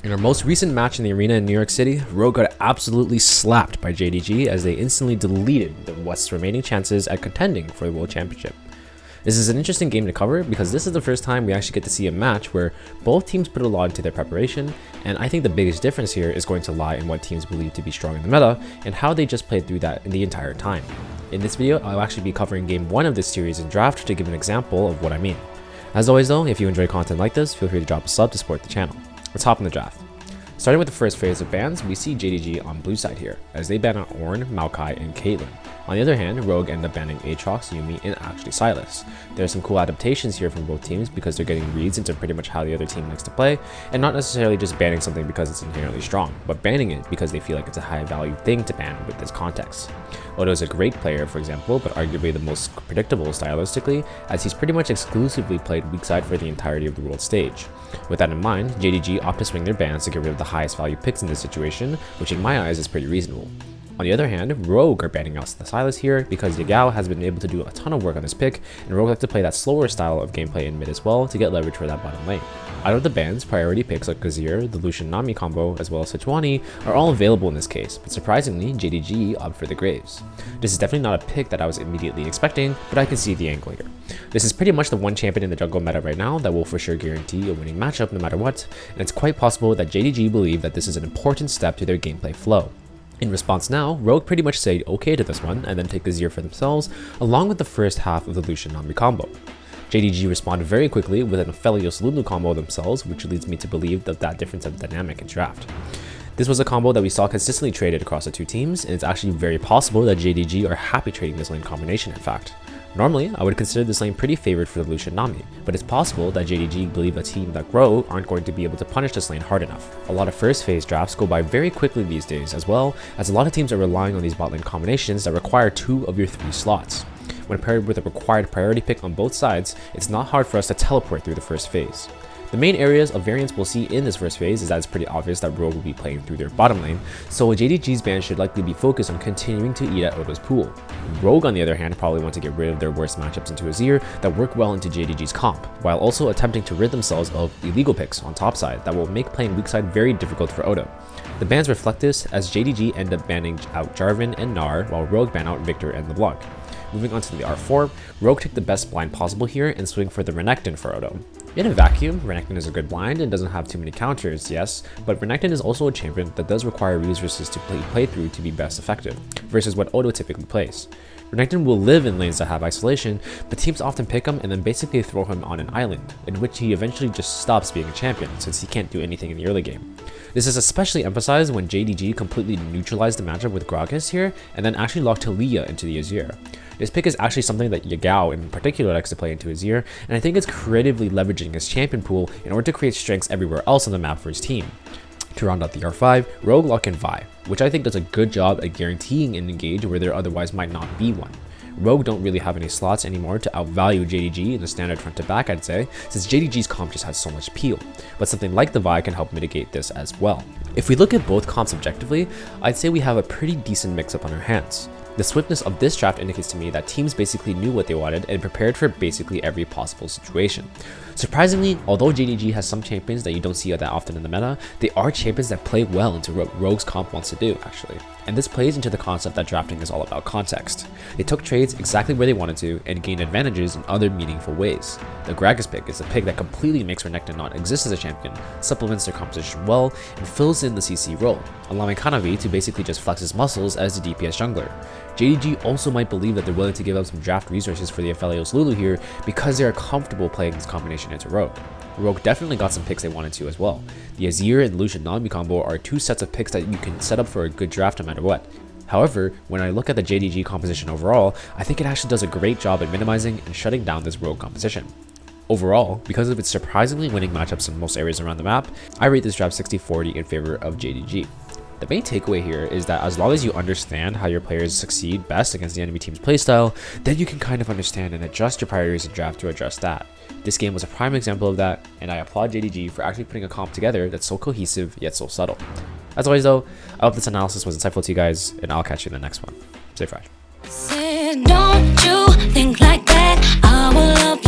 In our most recent match in the arena in New York City, Rogue got absolutely slapped by JDG as they instantly deleted the West's remaining chances at contending for the World Championship. This is an interesting game to cover because this is the first time we actually get to see a match where both teams put a lot into their preparation, and I think the biggest difference here is going to lie in what teams believe to be strong in the meta and how they just played through that in the entire time. In this video, I'll actually be covering game 1 of this series in Draft to give an example of what I mean. As always though, if you enjoy content like this, feel free to drop a sub to support the channel. Let's hop in the draft. Starting with the first phase of bans, we see JDG on blue side here, as they ban out Ornn, Maokai, and Caitlyn. On the other hand, Rogue end up banning Aatrox, Yuumi, and actually Sylas. There are some cool adaptations here from both teams because they're getting reads into pretty much how the other team likes to play, and not necessarily just banning something because it's inherently strong, but banning it because they feel like it's a high value thing to ban with this context. Odo is a great player, for example, but arguably the most predictable stylistically, as he's pretty much exclusively played weak side for the entirety of the world stage. With that in mind, JDG opt to swing their bans to get rid of the highest value picks in this situation, which in my eyes is pretty reasonable. On the other hand, Rogue are banning out the Sylas here because Yagao has been able to do a ton of work on this pick, and Rogue like to play that slower style of gameplay in mid as well to get leverage for that bottom lane. Out of the bans, priority picks like Kazir, the Lucian Nami combo, as well as Sejuani are all available in this case, but surprisingly, JDG opt for the Graves. This is definitely not a pick that I was immediately expecting, but I can see the angle here. This is pretty much the one champion in the jungle meta right now that will for sure guarantee a winning matchup no matter what, and it's quite possible that JDG believe that this is an important step to their gameplay flow. In response now, Rogue pretty much say okay to this one and then take Kazir for themselves, along with the first half of the Lucian Nami combo. JDG responded very quickly with an Aphelios Lulu combo themselves, which leads me to believe that difference of dynamic in draft. This was a combo that we saw consistently traded across the two teams, and it's actually very possible that JDG are happy trading this lane combination in fact. Normally, I would consider this lane pretty favored for the Lucian Nami, but it's possible that JDG believe a team like Rogue aren't going to be able to punish this lane hard enough. A lot of first phase drafts go by very quickly these days as well, as a lot of teams are relying on these bot lane combinations that require 2 of your 3 slots. When paired with a required priority pick on both sides, it's not hard for us to teleport through the first phase. The main areas of variance we'll see in this first phase is that it's pretty obvious that Rogue will be playing through their bottom lane, so JDG's ban should likely be focused on continuing to eat at Odo's pool. Rogue on the other hand probably want to get rid of their worst matchups into Azir that work well into JDG's comp, while also attempting to rid themselves of illegal picks on top side that will make playing weak side very difficult for Odo. The bans reflect this as JDG end up banning out Jarvan and Gnar while Rogue ban out Victor and LeBlanc. Moving on to the R4, Rogue took the best blind possible here and swing for the Renekton for Odo. In a vacuum, Renekton is a good blind and doesn't have too many counters, yes, but Renekton is also a champion that does require resources to play through to be best effective, versus what Odo typically plays. Renekton will live in lanes that have isolation, but teams often pick him and then basically throw him on an island, in which he eventually just stops being a champion since he can't do anything in the early game. This is especially emphasized when JDG completely neutralized the matchup with Gragas here and then actually locked Talia into the Azir. This pick is actually something that Yagao in particular likes to play into Azir, and I think it's creatively leveraging his champion pool in order to create strengths everywhere else on the map for his team. To round out the R5, Rogue lock in Vi, which I think does a good job at guaranteeing an engage where there otherwise might not be one. Rogue don't really have any slots anymore to outvalue JDG in the standard front to back, I'd say, since JDG's comp just has so much peel, but something like the Vi can help mitigate this as well. If we look at both comps objectively, I'd say we have a pretty decent mix-up on our hands. The swiftness of this draft indicates to me that teams basically knew what they wanted and prepared for basically every possible situation. Surprisingly, although JDG has some champions that you don't see that often in the meta, they are champions that play well into what Rogue's comp wants to do, actually. And this plays into the concept that drafting is all about context. They took trades exactly where they wanted to and gained advantages in other meaningful ways. The Gragas pick is a pick that completely makes Renekton not exist as a champion, supplements their composition well, and fills in the CC role, allowing Kanavi to basically just flex his muscles as the DPS jungler. JDG also might believe that they're willing to give up some draft resources for the Aphelios Lulu here because they are comfortable playing this combination into Rogue. Rogue definitely got some picks they wanted to as well. The Azir and Lucian Nami combo are 2 sets of picks that you can set up for a good draft no matter what. However, when I look at the JDG composition overall, I think it actually does a great job at minimizing and shutting down this Rogue composition. Overall, because of its surprisingly winning matchups in most areas around the map, I rate this draft 60-40 in favor of JDG. The main takeaway here is that as long as you understand how your players succeed best against the enemy team's playstyle, then you can kind of understand and adjust your priorities in draft to address that. This game was a prime example of that, and I applaud JDG for actually putting a comp together that's so cohesive yet so subtle. As always though, I hope this analysis was insightful to you guys, and I'll catch you in the next one. Stay fresh. Don't you think like that? I will love